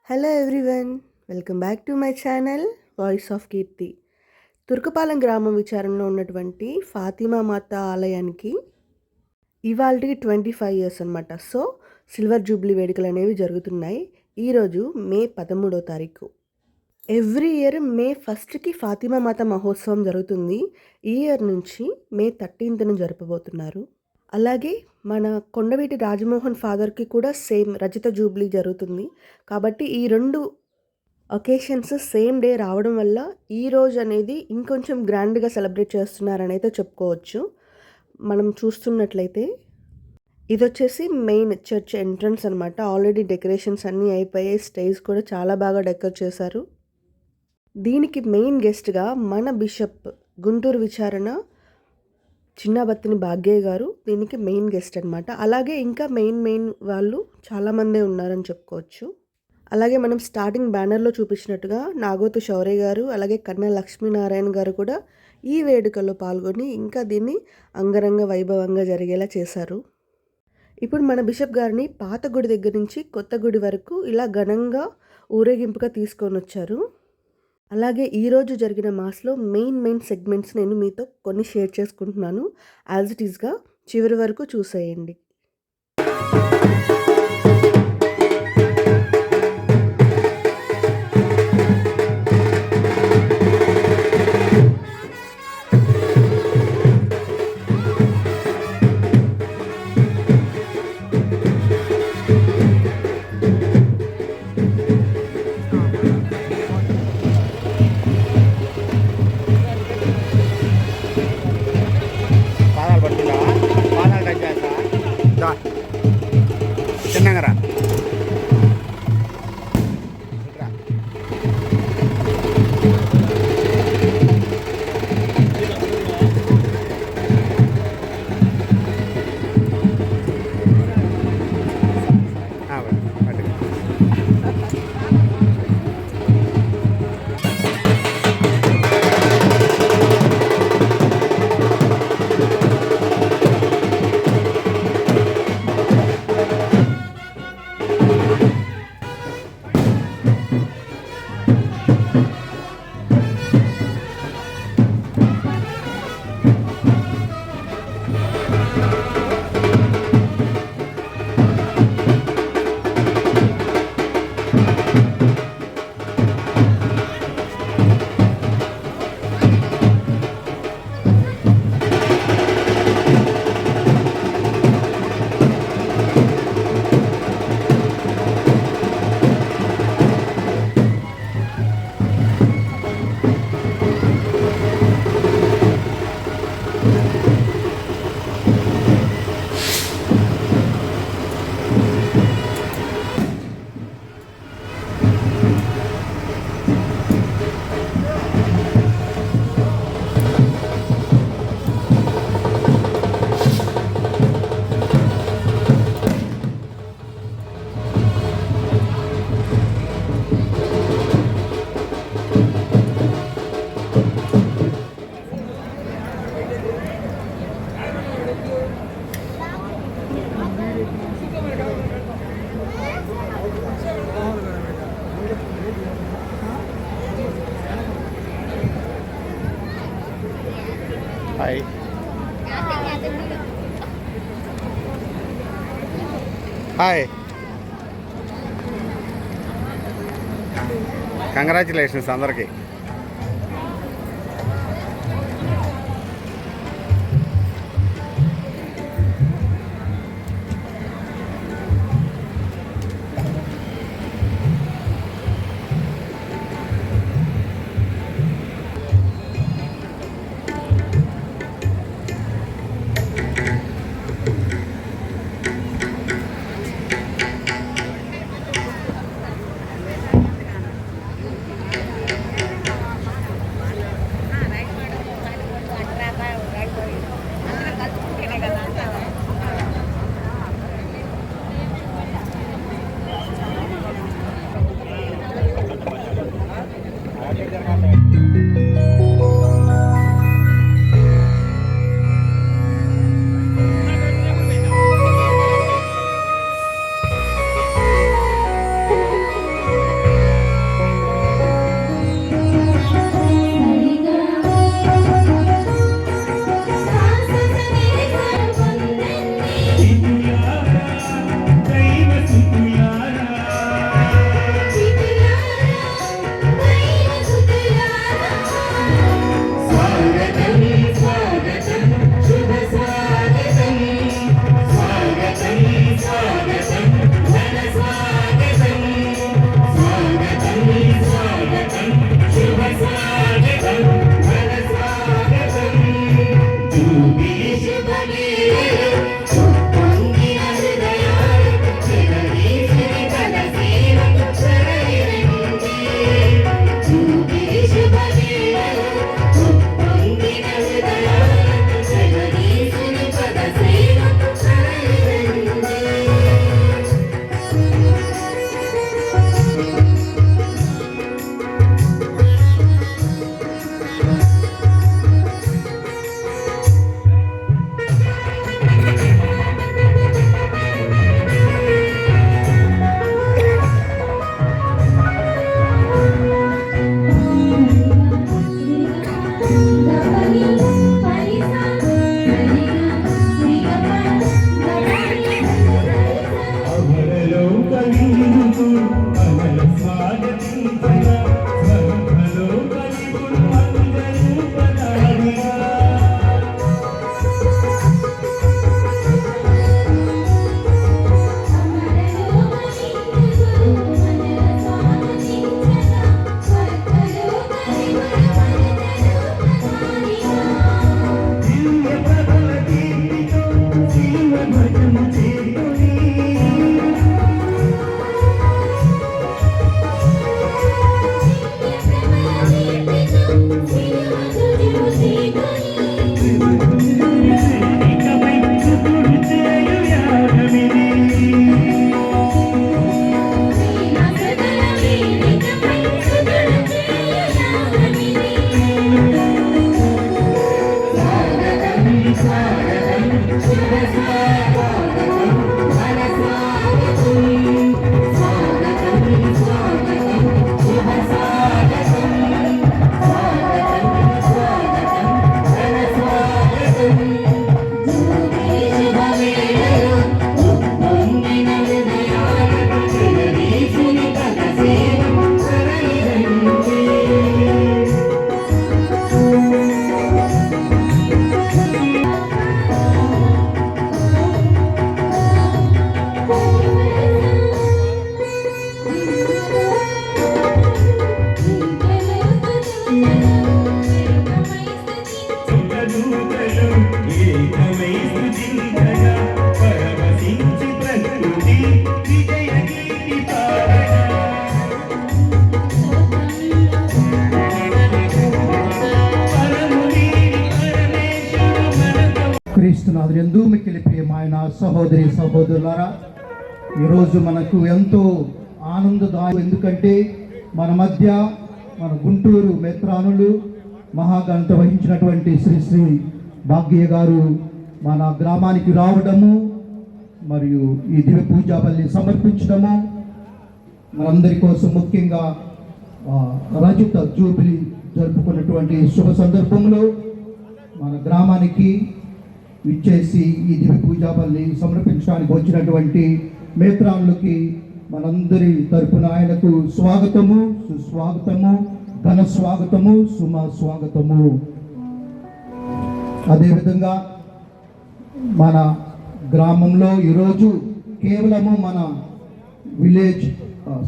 Hello everyone, welcome back to my channel voice of Keerthi. Turkapalem గ్రామం విచారంలో ఉన్నటువంటి ఫాతిమా మాత ఆలయానికి ఇవాళకి 25 ఇయర్స్ అనమాట. సో సిల్వర్ జూబ్లీ వేడుకలు అనేవి జరుగుతున్నాయి. ఈరోజు మే 13వ తారీఖు. ఎవ్రీ ఇయర్ మే 1కి ఫాతిమా మాత మహోత్సవం జరుగుతుంది. ఈ ఇయర్ నుంచి మే 13న జరపబోతున్నారు. అలాగే మన కొండవీటి రాజమోహన్ ఫాదర్కి కూడా సేమ్ రజత జూబ్లీ జరుగుతుంది. కాబట్టి ఈ రెండు ఒకేషన్స్ సేమ్ డే రావడం వల్ల ఈరోజు అనేది ఇంకొంచెం గ్రాండ్గా సెలబ్రేట్ చేస్తున్నారని అయితే చెప్పుకోవచ్చు. మనం చూస్తున్నట్లయితే ఇది వచ్చేసి మెయిన్ చర్చ్ ఎంట్రన్స్ అనమాట. ఆల్రెడీ డెకరేషన్స్ అన్నీ అయిపోయాయి. స్టేజ్ కూడా చాలా బాగా డెకరేట్ చేశారు. దీనికి మెయిన్ గెస్ట్గా మన బిషప్ గుంటూరు విచారణ చిన్నబత్తిని భాగ్యయ్య గారు దీనికి మెయిన్ గెస్ట్ అనమాట. అలాగే ఇంకా మెయిన్ వాళ్ళు చాలామందే ఉన్నారని చెప్పుకోవచ్చు. అలాగే మనం స్టార్టింగ్ బ్యానర్లో చూపించినట్టుగా నాగోతు శౌర్య గారు అలాగే కన్నా లక్ష్మీనారాయణ గారు కూడా ఈ వేడుకల్లో పాల్గొని ఇంకా దీన్ని అంగరంగ వైభవంగా జరిగేలా చేశారు. ఇప్పుడు మన బిషప్ గారిని పాత గుడి దగ్గర నుంచి కొత్త గుడి వరకు ఇలా ఘనంగా ఊరేగింపుగా తీసుకొని వచ్చారు. అలాగే ఈరోజు జరిగిన మాస్లో మెయిన్ సెగ్మెంట్స్ నేను మీతో కొన్ని షేర్ చేసుకుంటున్నాను. యాజ్ ఇట్ ఈస్గా చివరి వరకు చూసేయండి. చిన్నగరా హాయ్ హాయ్ కంగ్రాచులేషన్స్ అందరికీ. యేసునాథుని యందు మిక్కిలి ప్రియమైన సహోదరి సహోదరులారా, ఈరోజు మనకు ఎంతో ఆనందదాయం. ఎందుకంటే మన మధ్య మన గుంటూరు మెత్రానులు మహాఘనత వహించినటువంటి శ్రీ శ్రీ భాగ్య గారు మన గ్రామానికి రావడము మరియు ఈ దివ్య పూజా బలిని సమర్పించడము మనందరి కోసం, ముఖ్యంగా రజత జూబిలీ జరుపుకున్నటువంటి శుభ సందర్భంలో మన గ్రామానికి ఇచ్చేసి ఈ దివ్య పూజా బలిని సమర్పించడానికి వచ్చినటువంటి మేత్రానులకి మనందరి తరపున ఆయనకు స్వాగతము, సుస్వాగతము, ఘన స్వాగతము, సుమ స్వాగతము. అదేవిధంగా మన గ్రామంలో ఈరోజు కేవలము మన విలేజ్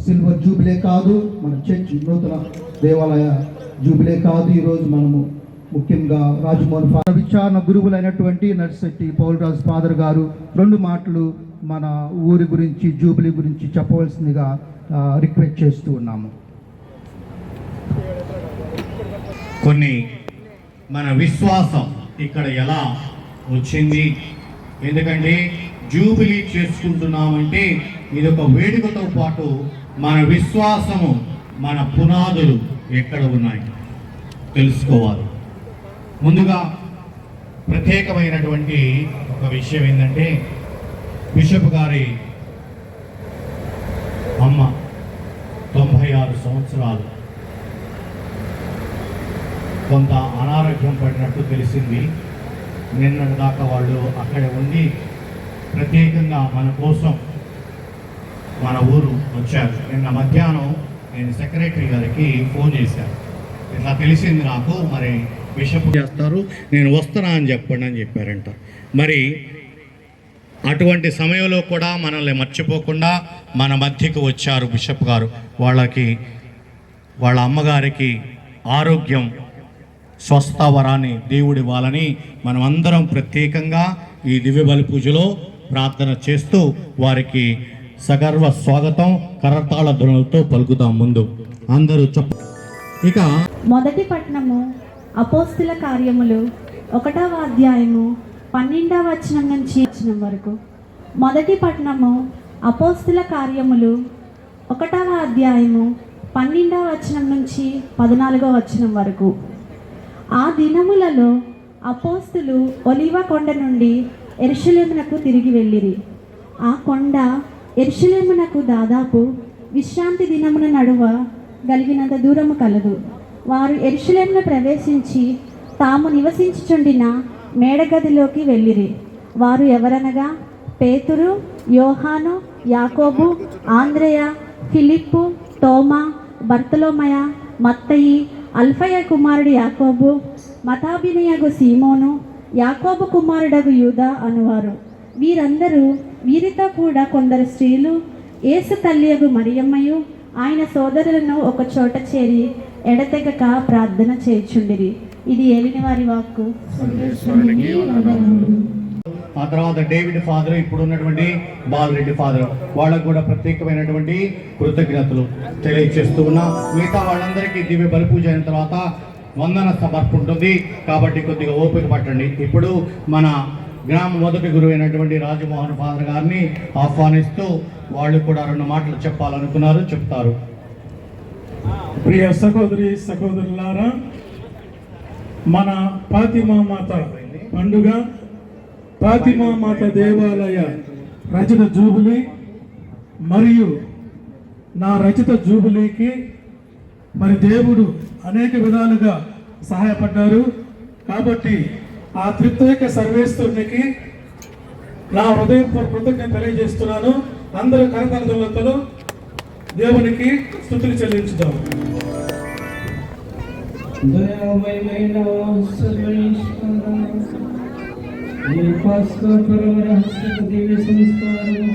సిల్వర్ జూబిలే కాదు, మన చర్చ్ నూతన దేవాలయ జూబిలే కాదు. ఈరోజు మనము ముఖ్యంగా రాజమోహన్ విచారణ గురువులైనటువంటి నర్సెట్టి పౌల్రాజ్ ఫాదర్ గారు 2 మాటలు మన ఊరి గురించి, జూబిలీ గురించి చెప్పవలసిందిగా రిక్వెస్ట్ చేస్తూ ఉన్నాము. కొన్ని మన విశ్వాసం ఇక్కడ ఎలా వచ్చింది, ఎందుకంటే జూబిలీ చేసుకుంటున్నామంటే ఇది ఒక వేడుకతో పాటు మన విశ్వాసము, మన పునాదులు ఎక్కడ ఉన్నాయి తెలుసుకోవాలి. ముందుగా ప్రత్యేకమైనటువంటి ఒక విషయం ఏంటంటే, బిషప్ గారి అమ్మ 96 సంవత్సరాలు కొంత అనారోగ్యం పడినట్టు తెలిసింది. నిన్న దాకా వాళ్ళు అక్కడ ఉండి ప్రత్యేకంగా మన కోసం మన ఊరు వచ్చారు. నిన్న మధ్యాహ్నం నేను సెక్రటరీ గారికి ఫోన్ చేశాను, ఇట్లా తెలిసింది నాకు, మరి బిషప్ చేస్తారు, నేను వస్తున్నా అని చెప్పండి అని చెప్పారంట. మరి అటువంటి సమయంలో కూడా మనల్ని మర్చిపోకుండా మన మధ్యకు వచ్చారు బిషప్ గారు. వాళ్ళ అమ్మగారికి ఆరోగ్యం, స్వస్థ వరాన్ని దేవుడి ఇవ్వాలని మనం అందరం ప్రత్యేకంగా ఈ దివ్య బలి పూజలో ప్రార్థన చేస్తూ వారికి సగర్వ స్వాగతం కరతాళ ధ్వనులతో పలుకుతాం. ముందు అందరూ ఇక మొదటి పట్టణము అపోస్తుల కార్యములు 1వ అధ్యాయము 12వ వచనం నుంచి వచనం వరకు. మొదటి పట్టణము అపోస్తుల కార్యములు 1వ అధ్యాయము 12వ వచనం నుంచి 14వ వచనం వరకు. ఆ దినములలో అపోస్తులు ఒలీవ కొండ నుండి యెరూషలేమునకు తిరిగి వెళ్ళిరి. ఆ కొండ యెరూషలేమునకు దాదాపు విశ్రాంతి దినమున నడువ గలిగినంత దూరము కలదు. వారు యెరూషలేమును ప్రవేశించి తాము నివసించుచుండిన మేడగదిలోకి వెళ్ళిరి. వారు ఎవరనగా పేతురు, యోహాను, యాకోబు, ఆంద్రేయ, ఫిలిప్పు, తోమా, బర్తలోమయ, మత్తయి, అల్ఫయ కుమారుడు యాకోబు, మతాబినియగు సీమోను, యాకోబు కుమారుడగు యూదా అనువారు. వీరితో కూడా కొందరు స్త్రీలు, యేసు తల్లియగు మరియమ్మయు ఆయన సోదరులను ఒక చోట చేరి ఎడతెగక ప్రార్థన చేయుచుండిరి. ఇది ఏలిన వారి వాక్కు. ఆ తర్వాత డేవిడ్ ఫాదర్, ఇప్పుడు ఉన్నటువంటి బాలరెడ్డి ఫాదర్, వాళ్ళకు కూడా ప్రత్యేకమైనటువంటి కృతజ్ఞతలు తెలియజేస్తూ ఉన్నా. మిగతా వాళ్ళందరికీ దివ్య బలి పూజ అయిన తర్వాత వందన సమర్పణ ఉంటుంది కాబట్టి కొద్దిగా ఓపిక పట్టండి. ఇప్పుడు మన గ్రామ మొదటి గురువు అయినటువంటి రాజమోహన్ ఫాదర్ గారిని ఆహ్వానిస్తూ వాళ్ళు కూడా 2 మాటలు చెప్పాలనుకున్నారు, చెప్తారు. ప్రియ సహోదరి సహోదరులారా, మన ఫాతిమా మాత పండుగ, ఫాతిమా మాత దేవాలయ రచిత జూబిలీ మరియు నా రచిత జూబిలీకి మరి దేవుడు అనేక విధాలుగా సహాయపడ్డారు. కాబట్టి ఆ త్రిత్వైక సర్వేశ్వరునికి నా హృదయపూర్వక కృతజ్ఞత తెలియజేస్తున్నాను. అందరూ కరతాళధ్వనులతో దేవునికి స్తుతులు చెల్లించుదాం. దయామయమైన సర్వేశ్వర, ఈ పాస్కా పరమ రహస్య దివ్య సంస్కారం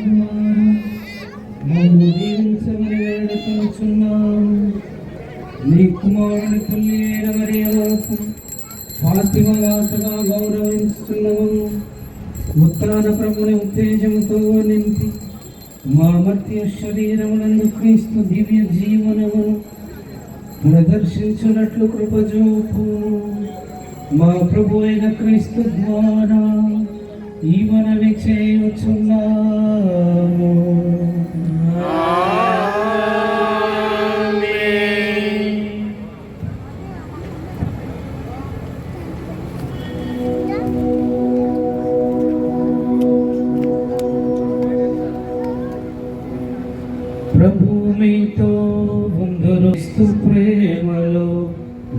మమ్ము దీవించమని వేడుకొనుచున్నాం. నీ కుమారుని తల్లి అయిన మరియమ్మకు ఫాతిమా మాతగా గౌరవించుతున్నాము. ఉత్తాన ప్రభుని ఉత్తేజంతో నింపి మా మర్త్య శరీరమునందు క్రీస్తు దివ్య జీవనము ప్రదర్శించున్నట్లు కృపజూపు. మా ప్రభు అయిన క్రీస్తు ద్వారా ఈ మనవి చేయుచున్నాము. ప్రభు మీతో ఉందరుస్తూ ప్రేమలో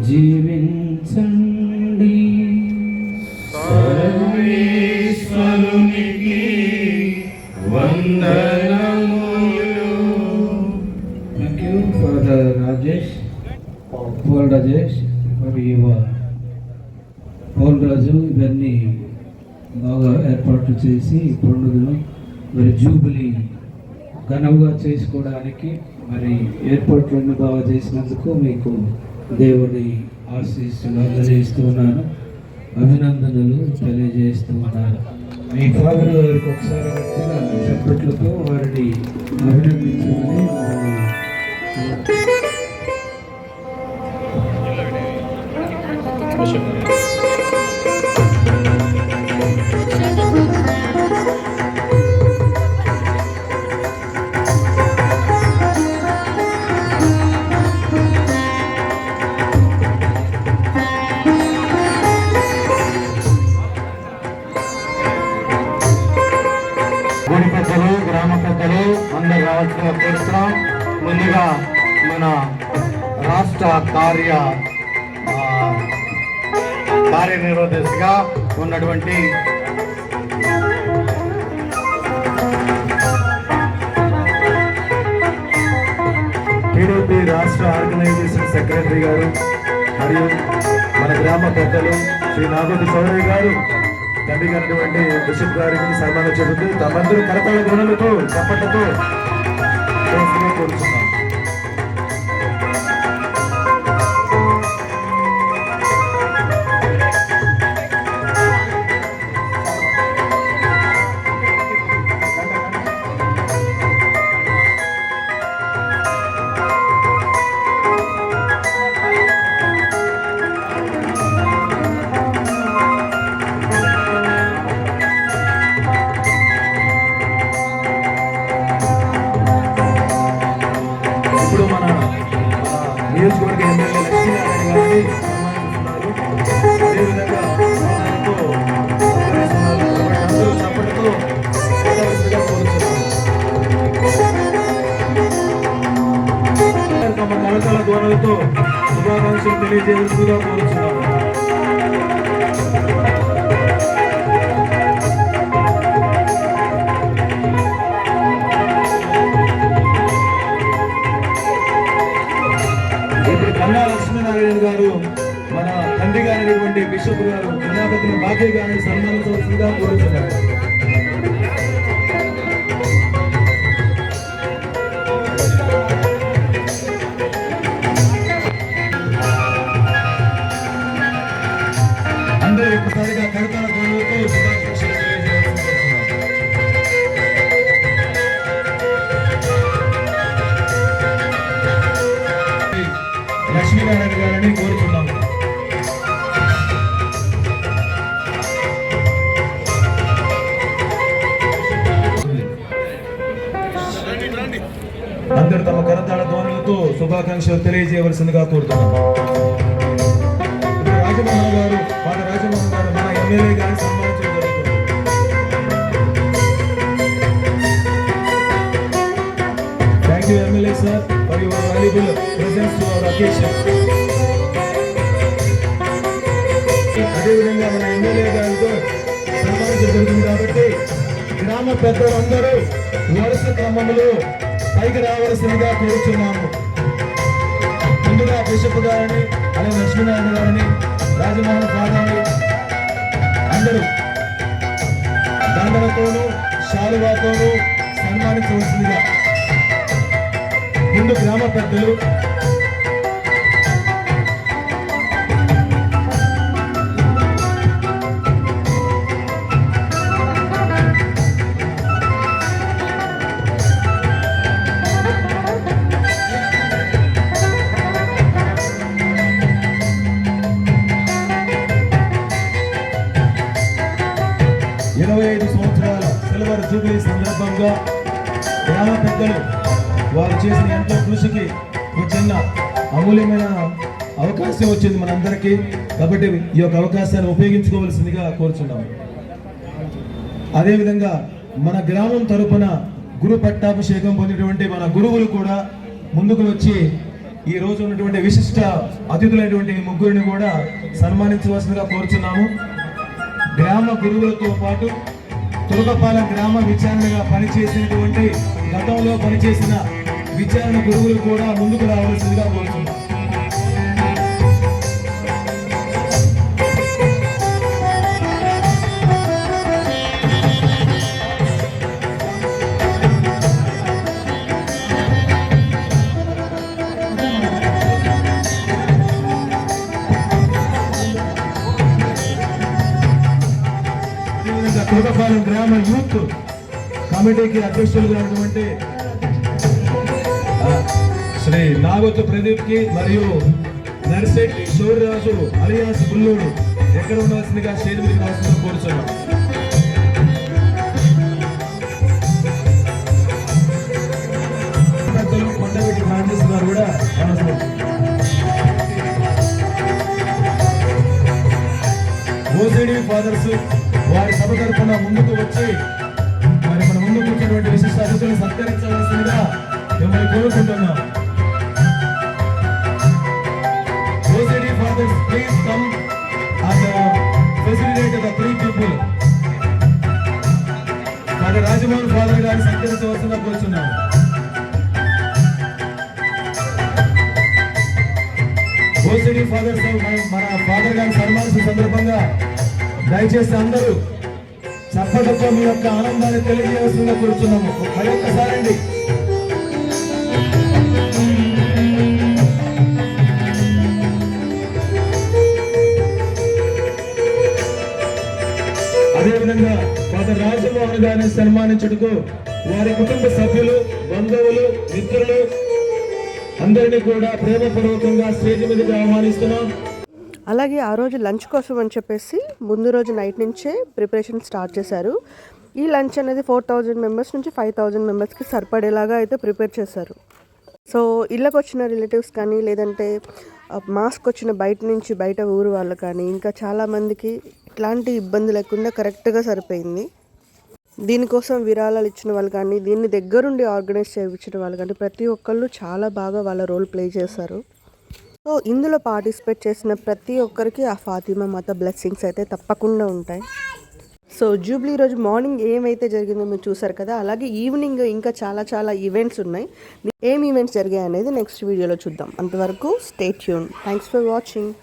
జీవించండి. సర్వేశ్వరునికి వందనములు. Thank you, Father Rajesh, Paul Rajesh, for your Paul Raju ఇవన్నీ బాగా ఏర్పాట్లు చేసి పండుగను మరి జూబిలీ ఘనంగా చేసుకోవడానికి మరి ఏర్పాట్లన్నీ బాగా చేసినందుకు మీకు దేవుని ఆశీస్సులు అందజేస్తున్నాను, అభినందనలు తెలియజేస్తున్నాను. మీ ఫాదర్ గారికి ఒకసారి గట్టిగా చప్పట్లతో వారిని అభినందించమని గుడి పెద్దలు, గ్రామ పెద్దలు అందరు రావాల్సిన కోరుతున్నాం. ముందుగా మన రాష్ట్ర కార్యనిర్వహణగా ఉన్నటువంటి టీడీపీ రాష్ట్ర ఆర్గనైజేషన్ సెక్రటరీ గారు మరియు మన గ్రామ పెద్దలు శ్రీ నాగోటి చౌదరి గారు, తండ్రి గారిటువంటి బిషప్ గారికి సన్మానం చెబుతూ తమందరూ కరతాళ ధ్వనులతో చప్పట్లతో కోరుతున్నాం. ఇప్పుడు మన నియోజకవర్గ ఎమ్మెల్యే లక్ష్మీనారాయణ గారిని సన్మానిస్తున్నారు. అదేవిధంగా అందరూ చప్పటితో తమ కళాకాల ధ్వనులతో శుభాకాంక్షలు తెలియజేయవలసిందిగా కోరుచున్నాము. కన్నా లక్ష్మీనారాయణ గారు మన తండ్రి గారైనటువంటి బిషప్ గారు కన్యాపతిని బాధ్య గారిని సన్మానించవలసిందిగా కోరుతున్నారు. అందరూ ఒకసారిగా కడతాల ధ్వనులతో శుభాకాంక్షలు తెలియజేస్తున్నారు. లక్ష్మీనారాయణ గారిని కోరుతున్నాము. అందరూ తమ కరతాళ ధ్వనులతో శుభాకాంక్షలు తెలియజేయవలసిందిగా కోరుతున్నాము. రాజమోహన్ గారు, రాజమోహన్ గారు మన ఎమ్మెల్యే గారిని సన్మానించడం జరుగుతుంది. Thank you MLA sir for your valuable presence to our occasion. అదేవిధంగా మన ఎమ్మెల్యే గారితో సన్మానించడం జరుగుతుంది కాబట్టి గ్రామ పెద్దలందరూ వరుస క్రమంలో పైకి రావాల్సిందిగా కోరుచున్నాము. ముందుగా బిషప్ గారిని, అలాగే లక్ష్మీనారాయణ గారిని, రాజమోహన్ ఫాదర్ని అందరూ దండలతోనూ శాలువాతోనూ సన్మానించవలసిందిగా ముందు గ్రామ పెద్దలు $25 జూబిలీ సందర్భంగా గ్రామ పెద్దలు వారు చేసిన ఎంతో కృషికి ఒక చిన్న అమూల్యమైన అవకాశం వచ్చింది మనందరికీ. కాబట్టి ఈ యొక్క అవకాశాన్ని ఉపయోగించుకోవాల్సిందిగా కోరుచున్నాము. అదేవిధంగా మన గ్రామం తరపున గురు పట్టాభిషేకం పొందినటువంటి మన గురువులు కూడా ముందుకు వచ్చి ఈ రోజు ఉన్నటువంటి విశిష్ట అతిథులైనటువంటి ముగ్గురిని కూడా సన్మానించవలసిందిగా కోరుచున్నాము. గ్రామ గురువులతో పాటు తురకపాలెం గ్రామ విచారణగా పనిచేసినటువంటి గతంలో పనిచేసిన విచారణ గురువులు కూడా ముందుకు రావాల్సిందిగా కోరుచున్నాం. తురకపాలెం గ్రామ యూత్ కమిటీకి అధ్యక్షులుగా ఉన్నటువంటి శ్రీ నాగొత్తు ప్రదీప్ కి మరియు నర్సెట్టి సూర్యరాజు అలియాస్ బుల్లోడు ఎక్కడ ఉండాల్సిందిగా స్టేజ్ మీద రావాల్సిందిగా కోరుచున్నాం. పెద్దలు కొండవీటి ఫ్రాన్సిస్ గారు కూడా ఓసిడి ఫాదర్స్ వారి సభ తరఫున ముందుకు వచ్చి మరి మన ముందు కూర్చున్నటువంటి విశిష్ట అతిథులను సత్కరించవలసిందిగా మిమ్మల్ని కోరుకుంటున్నాం. OCD fathers please come and facilitate the 3 people. Father Rajamohan father గారిని సత్కరించవలసిందిగా కోరుచున్నాం. ఓసిడి ఫాదర్స్ మన ఫాదర్ గారి సన్మానించిన సందర్భంగా దయచేసి అందరూ చప్పట్లతో మీ యొక్క ఆనందాన్ని తెలియజేస్తుందని కోరుచున్నాము. మరొకసారి అండి. అదేవిధంగా ఫాదర్ రాజమోహన్ గారిని సన్మానించుటకు వారి కుటుంబ సభ్యులు, బంధువులు, మిత్రులు అందరినీ కూడా ప్రేమపూర్వకంగా స్టేజ్ మీదకి ఆహ్వానిస్తున్నాం. అలాగే ఆ రోజు లంచ్ కోసం అని చెప్పేసి ముందు రోజు నైట్ నుంచే ప్రిపరేషన్ స్టార్ట్ చేశారు. ఈ లంచ్ అనేది 4000 మెంబర్స్ నుంచి 5000 మెంబర్స్కి సరిపడేలాగా అయితే ప్రిపేర్ చేశారు. సో ఇళ్ళకి వచ్చిన రిలేటివ్స్ కానీ లేదంటే మాస్క్ వచ్చిన బయట ఊరు వాళ్ళు కానీ ఇంకా చాలామందికి ఇట్లాంటి ఇబ్బంది లేకుండా కరెక్ట్గా సరిపోయింది. దీనికోసం విరాళాలు ఇచ్చిన వాళ్ళు కానీ దీన్ని దగ్గరుండి ఆర్గనైజ్ చేయించిన వాళ్ళు కానీ ప్రతి ఒక్కళ్ళు చాలా బాగా వాళ్ళ రోల్ ప్లే చేశారు. సో ఇందులో పార్టిసిపేట్ చేసిన ప్రతి ఒక్కరికి ఆ ఫాతిమా మాత బ్లెస్సింగ్స్ అయితే తప్పకుండా ఉంటాయి. సో జూబ్లీ రోజు మార్నింగ్ ఏమైతే జరిగిందో మీరు చూసారు కదా, అలాగే ఈవినింగ్ ఇంకా చాలా ఈవెంట్స్ ఉన్నాయి. ఏం ఈవెంట్స్ జరిగాయి అనేది నెక్స్ట్ వీడియోలో చూద్దాం. అంతవరకు stay tune. Thanks for watching.